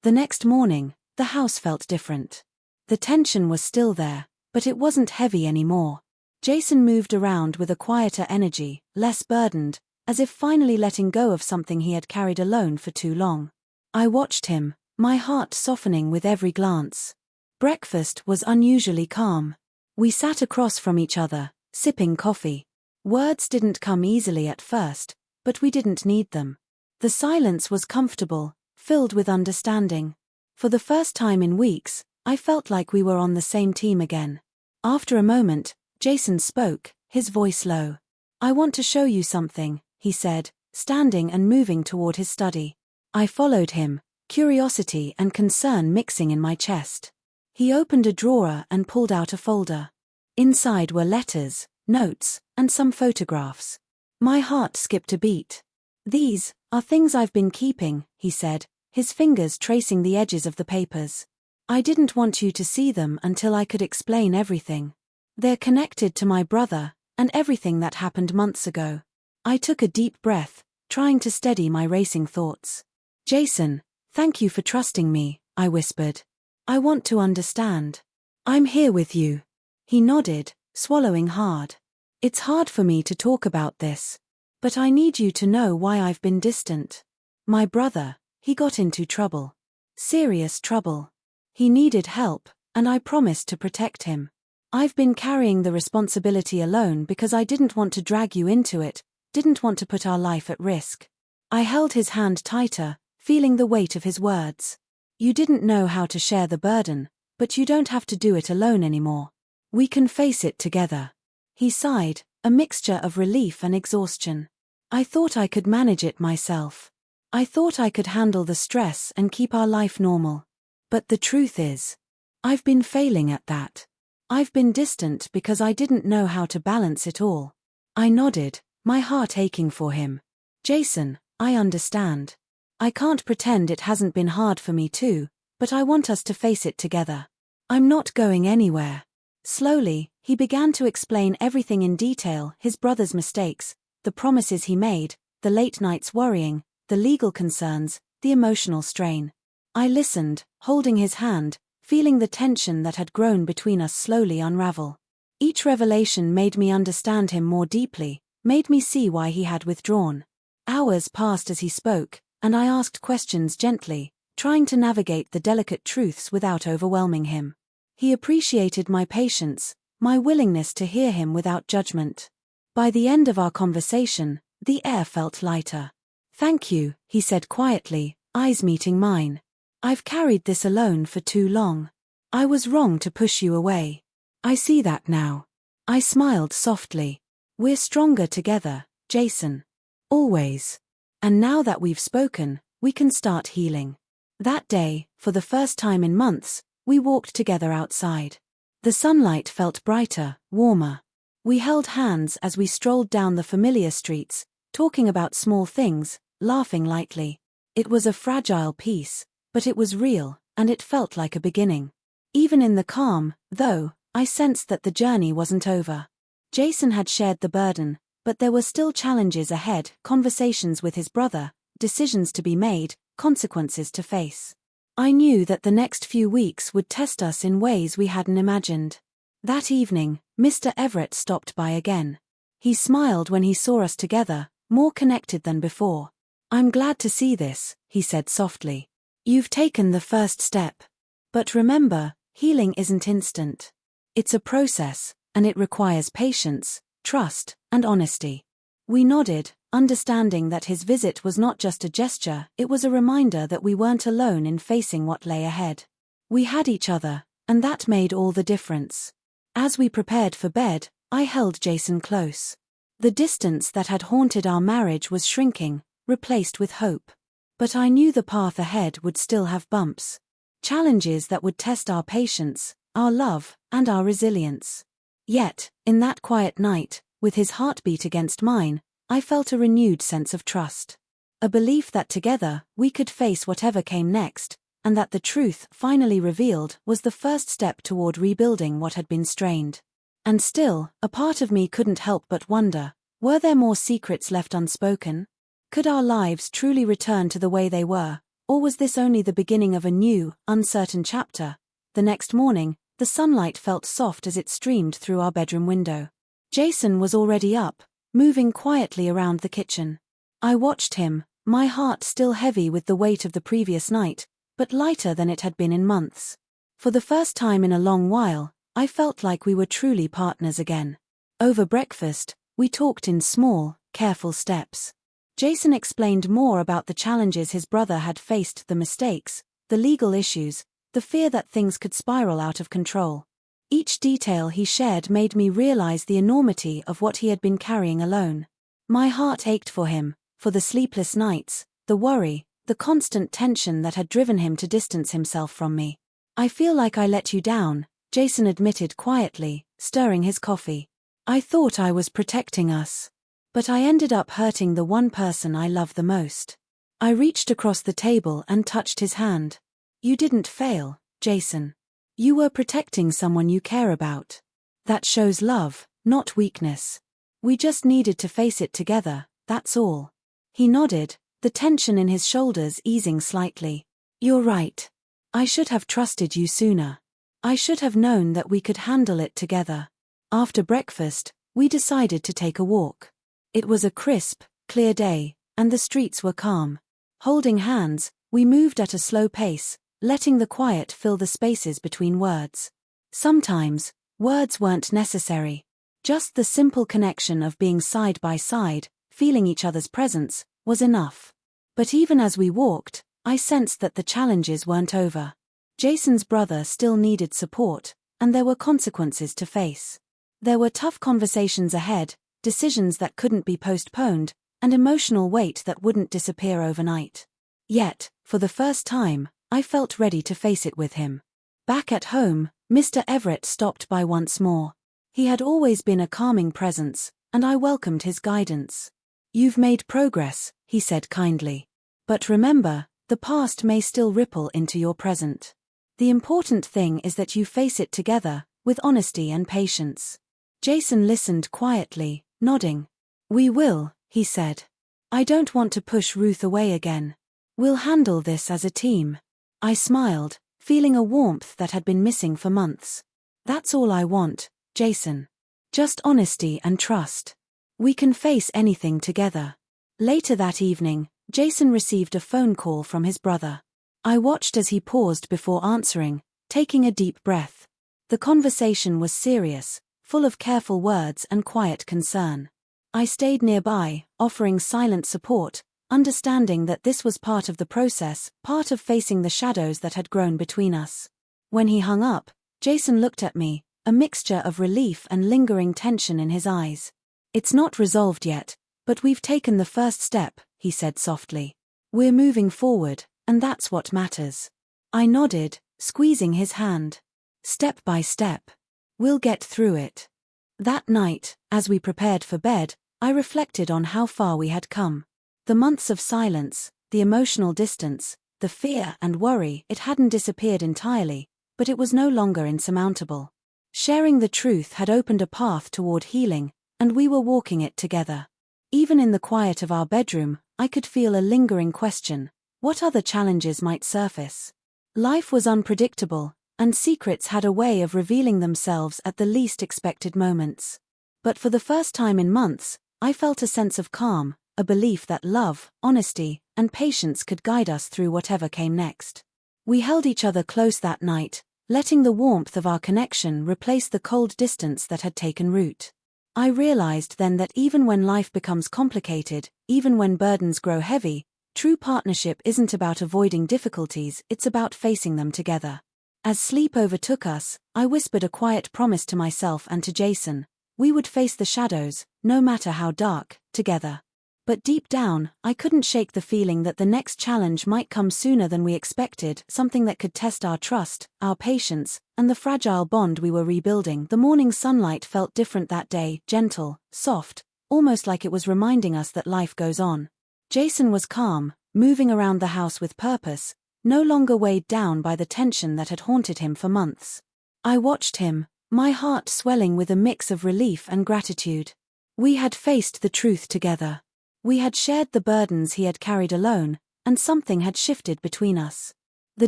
The next morning, the house felt different. The tension was still there, but it wasn't heavy anymore. Jason moved around with a quieter energy, less burdened, as if finally letting go of something he had carried alone for too long. I watched him, my heart softening with every glance. Breakfast was unusually calm. We sat across from each other, sipping coffee. Words didn't come easily at first, but we didn't need them. The silence was comfortable, filled with understanding. For the first time in weeks, I felt like we were on the same team again. After a moment, Jason spoke, his voice low. "I want to show you something," he said, standing and moving toward his study. I followed him, curiosity and concern mixing in my chest. He opened a drawer and pulled out a folder. Inside were letters, notes, and some photographs. My heart skipped a beat. "These are things I've been keeping," he said, his fingers tracing the edges of the papers. "I didn't want you to see them until I could explain everything. They're connected to my brother, and everything that happened months ago." I took a deep breath, trying to steady my racing thoughts. "Jason, thank you for trusting me," I whispered. "I want to understand. I'm here with you." He nodded, swallowing hard. "It's hard for me to talk about this. But I need you to know why I've been distant. My brother, he got into trouble. Serious trouble. He needed help, and I promised to protect him. I've been carrying the responsibility alone because I didn't want to drag you into it, didn't want to put our life at risk." I held his hand tighter, feeling the weight of his words. "You didn't know how to share the burden, but you don't have to do it alone anymore. We can face it together." He sighed, a mixture of relief and exhaustion. "I thought I could manage it myself. I thought I could handle the stress and keep our life normal. But the truth is, I've been failing at that. I've been distant because I didn't know how to balance it all." I nodded, my heart aching for him. "Jason, I understand. I can't pretend it hasn't been hard for me too, but I want us to face it together. I'm not going anywhere." Slowly, he began to explain everything in detail, his brother's mistakes, the promises he made, the late nights worrying, the legal concerns, the emotional strain. I listened, holding his hand, feeling the tension that had grown between us slowly unravel. Each revelation made me understand him more deeply, made me see why he had withdrawn. Hours passed as he spoke, and I asked questions gently, trying to navigate the delicate truths without overwhelming him. He appreciated my patience, my willingness to hear him without judgment. By the end of our conversation, the air felt lighter. "Thank you," he said quietly, eyes meeting mine. "I've carried this alone for too long. I was wrong to push you away. I see that now." I smiled softly. "We're stronger together, Jason. Always. And now that we've spoken, we can start healing." That day, for the first time in months, we walked together outside. The sunlight felt brighter, warmer. We held hands as we strolled down the familiar streets, talking about small things, laughing lightly. It was a fragile peace, but it was real, and it felt like a beginning. Even in the calm, though, I sensed that the journey wasn't over. Jason had shared the burden, but there were still challenges ahead, conversations with his brother, decisions to be made, consequences to face. I knew that the next few weeks would test us in ways we hadn't imagined. That evening, Mr. Everett stopped by again. He smiled when he saw us together, more connected than before. "I'm glad to see this," he said softly. "You've taken the first step. But remember, healing isn't instant. It's a process, and it requires patience, trust, and honesty." We nodded, understanding that his visit was not just a gesture, it was a reminder that we weren't alone in facing what lay ahead. We had each other, and that made all the difference. As we prepared for bed, I held Jason close. The distance that had haunted our marriage was shrinking, replaced with hope. But I knew the path ahead would still have bumps. Challenges that would test our patience, our love, and our resilience. Yet, in that quiet night, with his heartbeat against mine, I felt a renewed sense of trust. A belief that together, we could face whatever came next, and that the truth, finally revealed, was the first step toward rebuilding what had been strained. And still, a part of me couldn't help but wonder, were there more secrets left unspoken? Could our lives truly return to the way they were, Or was this only the beginning of a new, uncertain chapter? The next morning, the sunlight felt soft as it streamed through our bedroom window. Jason was already up, moving quietly around the kitchen. I watched him, my heart still heavy with the weight of the previous night, but lighter than it had been in months. For the first time in a long while, I felt like we were truly partners again. Over breakfast, we talked in small, careful steps. Jason explained more about the challenges his brother had faced, the mistakes, the legal issues, the fear that things could spiral out of control. Each detail he shared made me realize the enormity of what he had been carrying alone. My heart ached for him, for the sleepless nights, the worry, the constant tension that had driven him to distance himself from me. "I feel like I let you down," Jason admitted quietly, stirring his coffee. "I thought I was protecting us. But I ended up hurting the one person I love the most." I reached across the table and touched his hand. "You didn't fail, Jason. You were protecting someone you care about. That shows love, not weakness. We just needed to face it together, that's all." He nodded, the tension in his shoulders easing slightly. "You're right. I should have trusted you sooner. I should have known that we could handle it together." After breakfast, we decided to take a walk. It was a crisp, clear day, and the streets were calm. Holding hands, we moved at a slow pace, letting the quiet fill the spaces between words. Sometimes, words weren't necessary. Just the simple connection of being side by side, feeling each other's presence, was enough. But even as we walked, I sensed that the challenges weren't over. Jason's brother still needed support, and there were consequences to face. There were tough conversations ahead, decisions that couldn't be postponed, and emotional weight that wouldn't disappear overnight. Yet, for the first time, I felt ready to face it with him. Back at home, Mr. Everett stopped by once more. He had always been a calming presence, and I welcomed his guidance. "You've made progress," he said kindly. "But remember, the past may still ripple into your present. The important thing is that you face it together, with honesty and patience." Jason listened quietly, nodding. "We will," he said. "I don't want to push Ruth away again. We'll handle this as a team." I smiled, feeling a warmth that had been missing for months. "That's all I want, Jason. Just honesty and trust. We can face anything together." Later that evening, Jason received a phone call from his brother. I watched as he paused before answering, taking a deep breath. The conversation was serious, full of careful words and quiet concern. I stayed nearby, offering silent support, understanding that this was part of the process, part of facing the shadows that had grown between us. When he hung up, Jason looked at me, a mixture of relief and lingering tension in his eyes. "It's not resolved yet, but we've taken the first step," he said softly. "We're moving forward, and that's what matters." I nodded, squeezing his hand. "Step by step. We'll get through it." That night, as we prepared for bed, I reflected on how far we had come. The months of silence, the emotional distance, the fear and worry, it hadn't disappeared entirely, but it was no longer insurmountable. Sharing the truth had opened a path toward healing, and we were walking it together. Even in the quiet of our bedroom, I could feel a lingering question: what other challenges might surface? Life was unpredictable, and secrets had a way of revealing themselves at the least expected moments. But for the first time in months, I felt a sense of calm, a belief that love, honesty, and patience could guide us through whatever came next. We held each other close that night, letting the warmth of our connection replace the cold distance that had taken root. I realized then that even when life becomes complicated, even when burdens grow heavy, true partnership isn't about avoiding difficulties, it's about facing them together. As sleep overtook us, I whispered a quiet promise to myself and to Jason: we would face the shadows, no matter how dark, together. But deep down, I couldn't shake the feeling that the next challenge might come sooner than we expected, something that could test our trust, our patience, and the fragile bond we were rebuilding. The morning sunlight felt different that day, gentle, soft, almost like it was reminding us that life goes on. Jason was calm, moving around the house with purpose, no longer weighed down by the tension that had haunted him for months. I watched him, my heart swelling with a mix of relief and gratitude. We had faced the truth together. We had shared the burdens he had carried alone, and something had shifted between us. The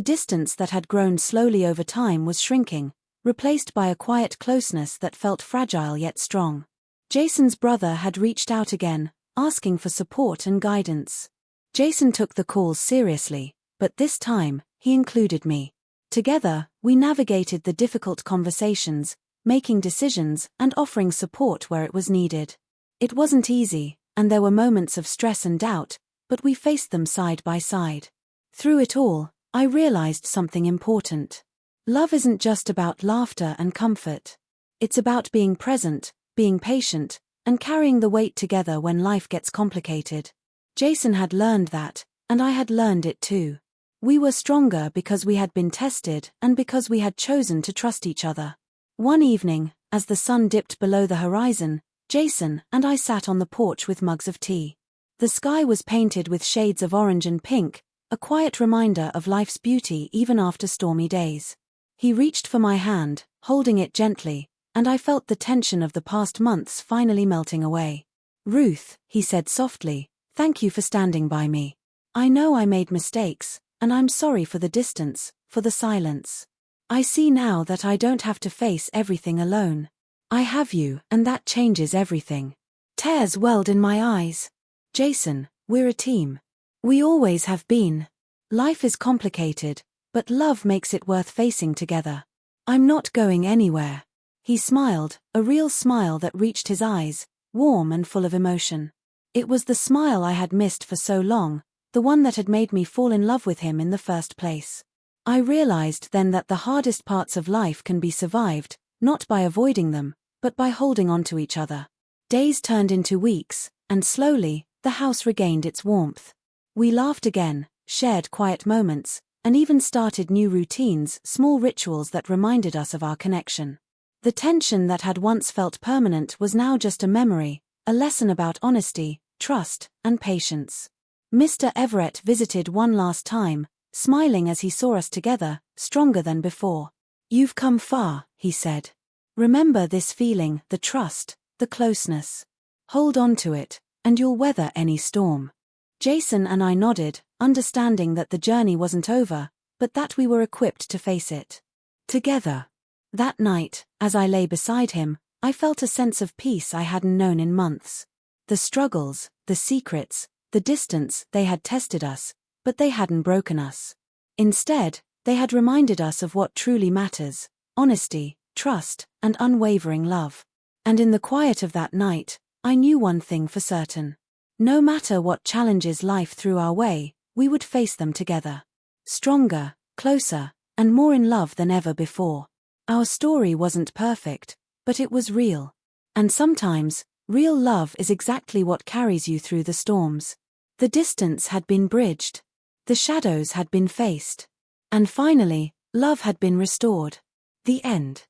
distance that had grown slowly over time was shrinking, replaced by a quiet closeness that felt fragile yet strong. Jason's brother had reached out again, asking for support and guidance. Jason took the calls seriously, but this time, he included me. Together, we navigated the difficult conversations, making decisions and offering support where it was needed. It wasn't easy, and there were moments of stress and doubt, but we faced them side by side. Through it all, I realized something important. Love isn't just about laughter and comfort. It's about being present, being patient, and carrying the weight together when life gets complicated. Jason had learned that, and I had learned it too. We were stronger because we had been tested and because we had chosen to trust each other. One evening, as the sun dipped below the horizon, Jason and I sat on the porch with mugs of tea. The sky was painted with shades of orange and pink, a quiet reminder of life's beauty even after stormy days. He reached for my hand, holding it gently, and I felt the tension of the past months finally melting away. "Ruth," he said softly, "thank you for standing by me. I know I made mistakes, and I'm sorry for the distance, for the silence. I see now that I don't have to face everything alone. I have you, and that changes everything." Tears welled in my eyes. "Jason, we're a team. We always have been. Life is complicated, but love makes it worth facing together. I'm not going anywhere." He smiled, a real smile that reached his eyes, warm and full of emotion. It was the smile I had missed for so long, the one that had made me fall in love with him in the first place. I realized then that the hardest parts of life can be survived, not by avoiding them, but by holding on to each other. Days turned into weeks, and slowly, the house regained its warmth. We laughed again, shared quiet moments, and even started new routines, small rituals that reminded us of our connection. The tension that had once felt permanent was now just a memory, a lesson about honesty, trust, and patience. Mr. Everett visited one last time, smiling as he saw us together, stronger than before. "You've come far," he said. "Remember this feeling, the trust, the closeness. Hold on to it, and you'll weather any storm." Jason and I nodded, understanding that the journey wasn't over, but that we were equipped to face it together. That night, as I lay beside him, I felt a sense of peace I hadn't known in months. The struggles, the secrets, the distance, they had tested us, but they hadn't broken us. Instead, they had reminded us of what truly matters: honesty, trust, and unwavering love. And in the quiet of that night, I knew one thing for certain. No matter what challenges life threw our way, we would face them together. Stronger, closer, and more in love than ever before. Our story wasn't perfect, but it was real. And sometimes, real love is exactly what carries you through the storms. The distance had been bridged. The shadows had been faced. And finally, love had been restored. The end.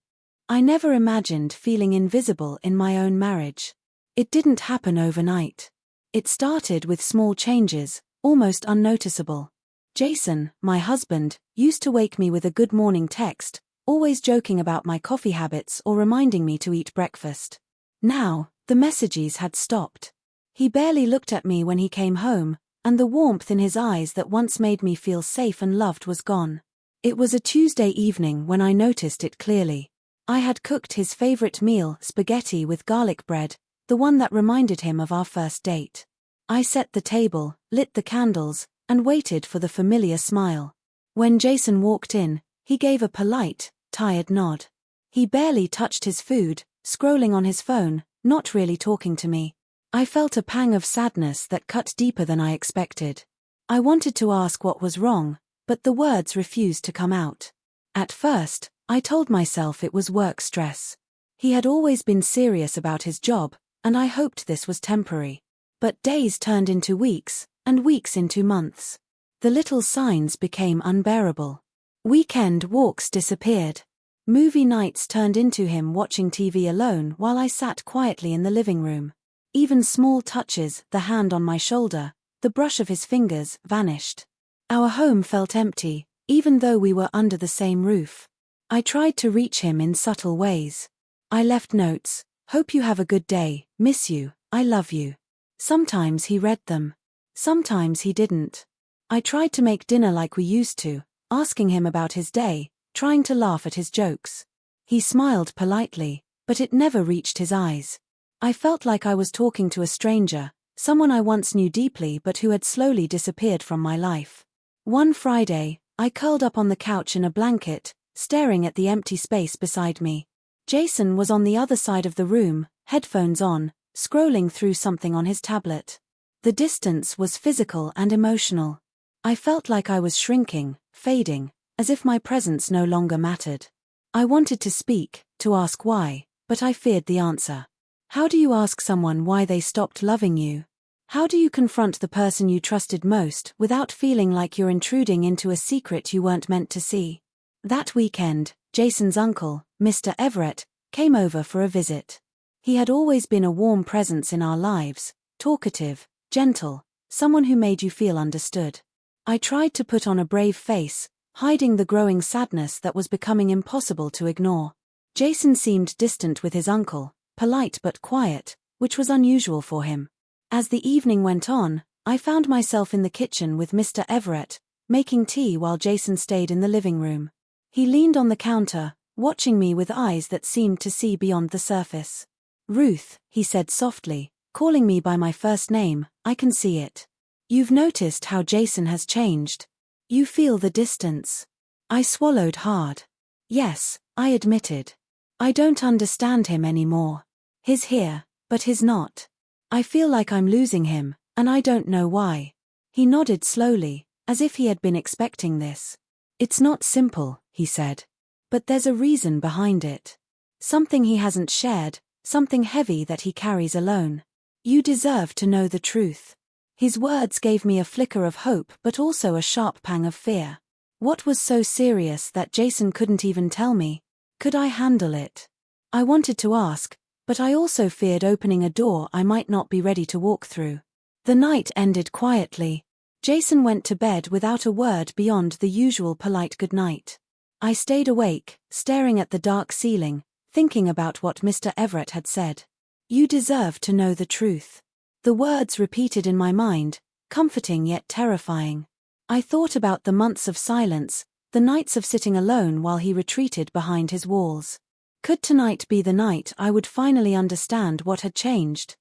I never imagined feeling invisible in my own marriage. It didn't happen overnight. It started with small changes, almost unnoticeable. Jason, my husband, used to wake me with a good morning text, always joking about my coffee habits or reminding me to eat breakfast. Now, the messages had stopped. He barely looked at me when he came home, and the warmth in his eyes that once made me feel safe and loved was gone. It was a Tuesday evening when I noticed it clearly. I had cooked his favorite meal, spaghetti with garlic bread, the one that reminded him of our first date. I set the table, lit the candles, and waited for the familiar smile. When Jason walked in, he gave a polite, tired nod. He barely touched his food, scrolling on his phone, not really talking to me. I felt a pang of sadness that cut deeper than I expected. I wanted to ask what was wrong, but the words refused to come out. At first, I told myself it was work stress. He had always been serious about his job, and I hoped this was temporary. But days turned into weeks, and weeks into months. The little signs became unbearable. Weekend walks disappeared. Movie nights turned into him watching TV alone while I sat quietly in the living room. Even small touches, the hand on my shoulder, the brush of his fingers, vanished. Our home felt empty, even though we were under the same roof. I tried to reach him in subtle ways. I left notes: "Hope you have a good day, miss you, I love you." Sometimes he read them. Sometimes he didn't. I tried to make dinner like we used to, asking him about his day, trying to laugh at his jokes. He smiled politely, but it never reached his eyes. I felt like I was talking to a stranger, someone I once knew deeply but who had slowly disappeared from my life. One Friday, I curled up on the couch in a blanket, staring at the empty space beside me. Jason was on the other side of the room, headphones on, scrolling through something on his tablet. The distance was physical and emotional. I felt like I was shrinking, fading, as if my presence no longer mattered. I wanted to speak, to ask why, but I feared the answer. How do you ask someone why they stopped loving you? How do you confront the person you trusted most without feeling like you're intruding into a secret you weren't meant to see? That weekend, Jason's uncle, Mr. Everett, came over for a visit. He had always been a warm presence in our lives, talkative, gentle, someone who made you feel understood. I tried to put on a brave face, hiding the growing sadness that was becoming impossible to ignore. Jason seemed distant with his uncle, polite but quiet, which was unusual for him. As the evening went on, I found myself in the kitchen with Mr. Everett, making tea while Jason stayed in the living room. He leaned on the counter, watching me with eyes that seemed to see beyond the surface. "Ruth," he said softly, calling me by my first name, "I can see it. You've noticed how Jason has changed. You feel the distance." I swallowed hard. "Yes," I admitted. "I don't understand him anymore. He's here, but he's not. I feel like I'm losing him, and I don't know why." He nodded slowly, as if he had been expecting this. "It's not simple," he said. "But there's a reason behind it. Something he hasn't shared, something heavy that he carries alone. You deserve to know the truth." His words gave me a flicker of hope but also a sharp pang of fear. What was so serious that Jason couldn't even tell me? Could I handle it? I wanted to ask, but I also feared opening a door I might not be ready to walk through. The night ended quietly. Jason went to bed without a word beyond the usual polite goodnight. I stayed awake, staring at the dark ceiling, thinking about what Mr. Everett had said. "You deserve to know the truth." The words repeated in my mind, comforting yet terrifying. I thought about the months of silence, the nights of sitting alone while he retreated behind his walls. Could tonight be the night I would finally understand what had changed?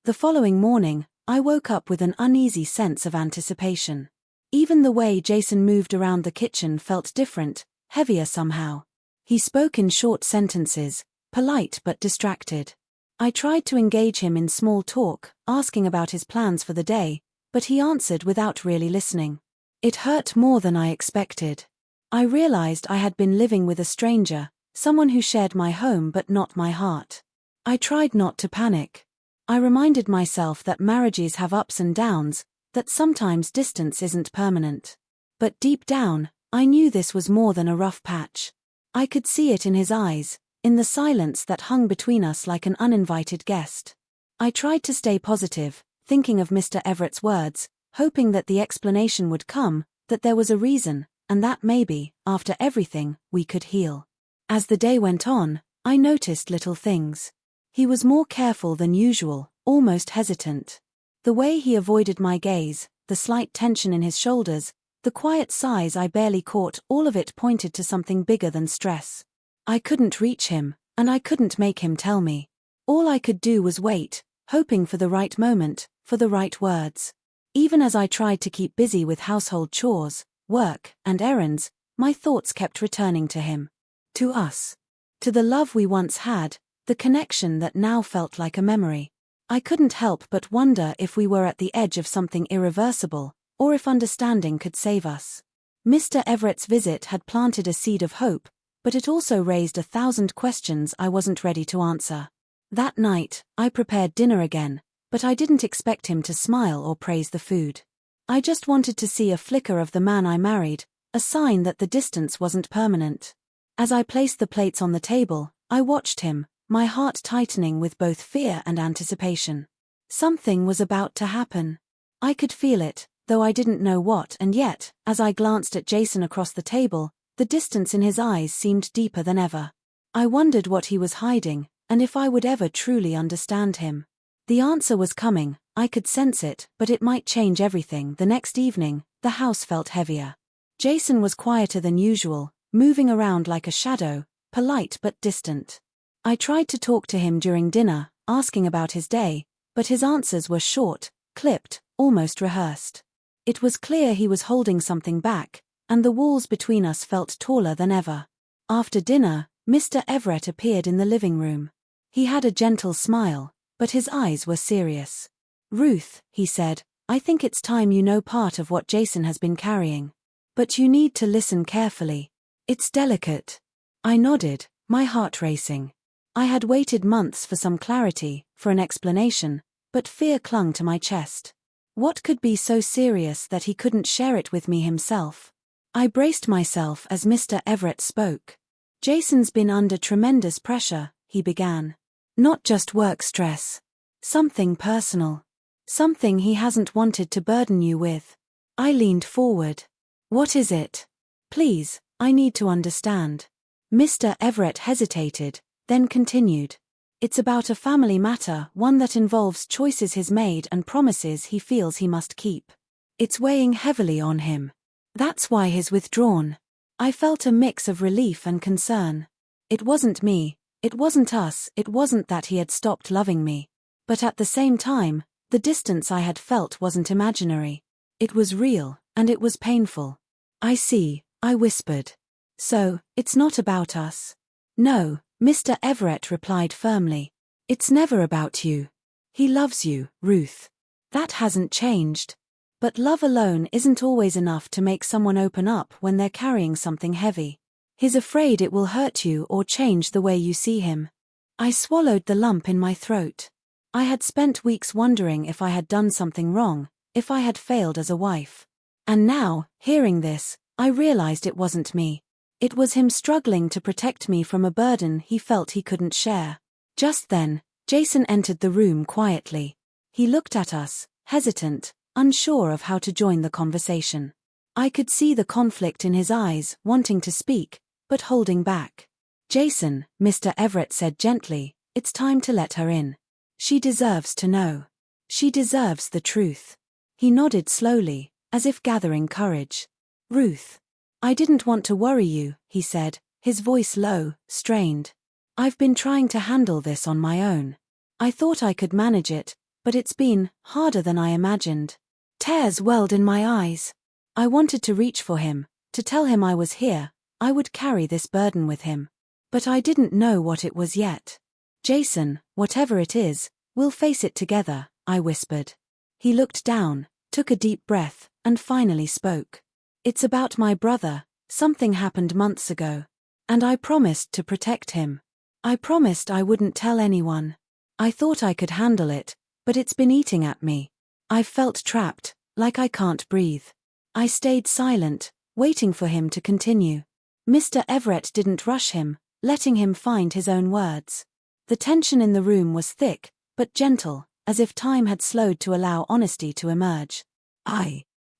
The following morning, I woke up with an uneasy sense of anticipation. Even the way Jason moved around the kitchen felt different, heavier somehow. He spoke in short sentences, polite but distracted. I tried to engage him in small talk, asking about his plans for the day, but he answered without really listening. It hurt more than I expected. I realized I had been living with a stranger, someone who shared my home but not my heart. I tried not to panic. I reminded myself that marriages have ups and downs, that sometimes distance isn't permanent. But deep down, I knew this was more than a rough patch. I could see it in his eyes, in the silence that hung between us like an uninvited guest. I tried to stay positive, thinking of Mr. Everett's words, hoping that the explanation would come, that there was a reason, and that maybe, after everything, we could heal. As the day went on, I noticed little things. He was more careful than usual, almost hesitant. The way he avoided my gaze, the slight tension in his shoulders, the quiet sighs I barely caught, all of it pointed to something bigger than stress. I couldn't reach him, and I couldn't make him tell me. All I could do was wait, hoping for the right moment, for the right words. Even as I tried to keep busy with household chores, work, and errands, my thoughts kept returning to him. To us. To the love we once had, the connection that now felt like a memory. I couldn't help but wonder if we were at the edge of something irreversible, or if understanding could save us. Mr. Everett's visit had planted a seed of hope, but it also raised 1,000 questions I wasn't ready to answer. That night, I prepared dinner again, but I didn't expect him to smile or praise the food. I just wanted to see a flicker of the man I married, a sign that the distance wasn't permanent. As I placed the plates on the table, I watched him, my heart tightening with both fear and anticipation. Something was about to happen. I could feel it, though I didn't know what, and yet, as I glanced at Jason across the table, the distance in his eyes seemed deeper than ever. I wondered what he was hiding, and if I would ever truly understand him. The answer was coming, I could sense it, but it might change everything. The next evening, The house felt heavier. Jason was quieter than usual, moving around like a shadow, polite but distant. I tried to talk to him during dinner, asking about his day, but his answers were short, clipped, almost rehearsed. It was clear he was holding something back, and the walls between us felt taller than ever. After dinner, Mr. Everett appeared in the living room. He had a gentle smile, but his eyes were serious. "Ruth," he said, "I think it's time you know part of what Jason has been carrying. But you need to listen carefully. It's delicate." I nodded, my heart racing. I had waited months for some clarity, for an explanation, but fear clung to my chest. What could be so serious that he couldn't share it with me himself? I braced myself as Mr. Everett spoke. "Jason's been under tremendous pressure," he began. "Not just work stress. Something personal. Something he hasn't wanted to burden you with." I leaned forward. "What is it? Please, I need to understand." Mr. Everett hesitated, then continued. "It's about a family matter, one that involves choices he's made and promises he feels he must keep. It's weighing heavily on him. That's why he's withdrawn." I felt a mix of relief and concern. It wasn't me, it wasn't us, it wasn't that he had stopped loving me. But at the same time, the distance I had felt wasn't imaginary. It was real, and it was painful. "I see," I whispered. "So, it's not about us?" "No," Mr. Everett replied firmly. "It's never about you. He loves you, Ruth. That hasn't changed. But love alone isn't always enough to make someone open up when they're carrying something heavy. He's afraid it will hurt you or change the way you see him." I swallowed the lump in my throat. I had spent weeks wondering if I had done something wrong, if I had failed as a wife. And now, hearing this, I realized it wasn't me. It was him struggling to protect me from a burden he felt he couldn't share. Just then, Jason entered the room quietly. He looked at us, hesitant, unsure of how to join the conversation. I could see the conflict in his eyes, wanting to speak, but holding back. "Jason," Mr. Everett said gently, "it's time to let her in. She deserves to know. She deserves the truth." He nodded slowly, as if gathering courage. "Ruth. I didn't want to worry you," he said, his voice low, strained. "I've been trying to handle this on my own. I thought I could manage it, but it's been harder than I imagined." Tears welled in my eyes. I wanted to reach for him, to tell him I was here, I would carry this burden with him. But I didn't know what it was yet. "Jason, whatever it is, we'll face it together," I whispered. He looked down, took a deep breath, and finally spoke. "It's about my brother. Something happened months ago. And I promised to protect him. I promised I wouldn't tell anyone. I thought I could handle it, but it's been eating at me. I've felt trapped, like I can't breathe." I stayed silent, waiting for him to continue. Mr. Everett didn't rush him, letting him find his own words. The tension in the room was thick, but gentle, as if time had slowed to allow honesty to emerge.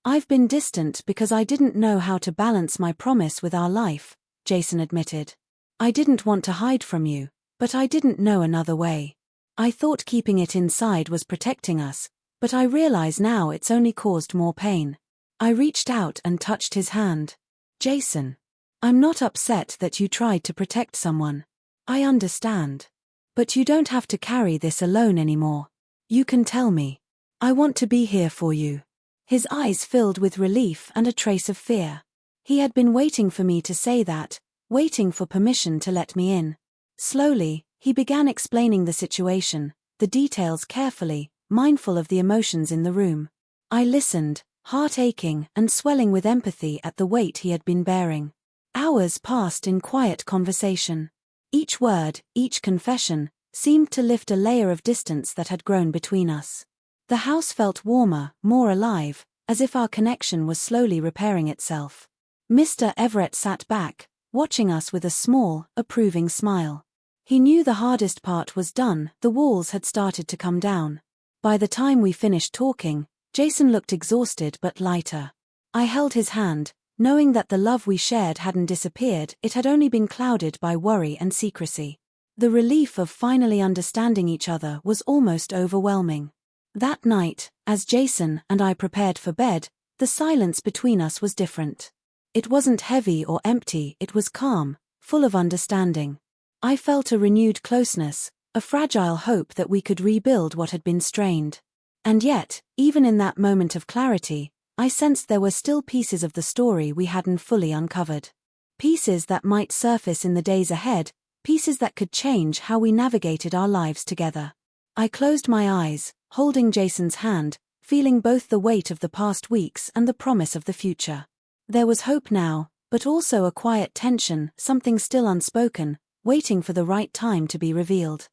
I've been distant because I didn't know how to balance my promise with our life," Jason admitted. "I didn't want to hide from you, but I didn't know another way. I thought keeping it inside was protecting us, but I realize now it's only caused more pain." I reached out and touched his hand. "Jason, I'm not upset that you tried to protect someone. I understand. But you don't have to carry this alone anymore. You can tell me. I want to be here for you." His eyes filled with relief and a trace of fear. He had been waiting for me to say that, waiting for permission to let me in. Slowly, he began explaining the situation, the details carefully, mindful of the emotions in the room. I listened, heart aching and swelling with empathy at the weight he had been bearing. Hours passed in quiet conversation. Each word, each confession, seemed to lift a layer of distance that had grown between us. The house felt warmer, more alive, as if our connection was slowly repairing itself. Mr. Everett sat back, watching us with a small, approving smile. He knew the hardest part was done, the walls had started to come down. By the time we finished talking, Jason looked exhausted but lighter. I held his hand, knowing that the love we shared hadn't disappeared, it had only been clouded by worry and secrecy. The relief of finally understanding each other was almost overwhelming. That night, as Jason and I prepared for bed, the silence between us was different. It wasn't heavy or empty, it was calm, full of understanding. I felt a renewed closeness, a fragile hope that we could rebuild what had been strained. And yet, even in that moment of clarity, I sensed there were still pieces of the story we hadn't fully uncovered. Pieces that might surface in the days ahead, pieces that could change how we navigated our lives together. I closed my eyes, holding Jason's hand, feeling both the weight of the past weeks and the promise of the future. There was hope now, but also a quiet tension, something still unspoken, waiting for the right time to be revealed.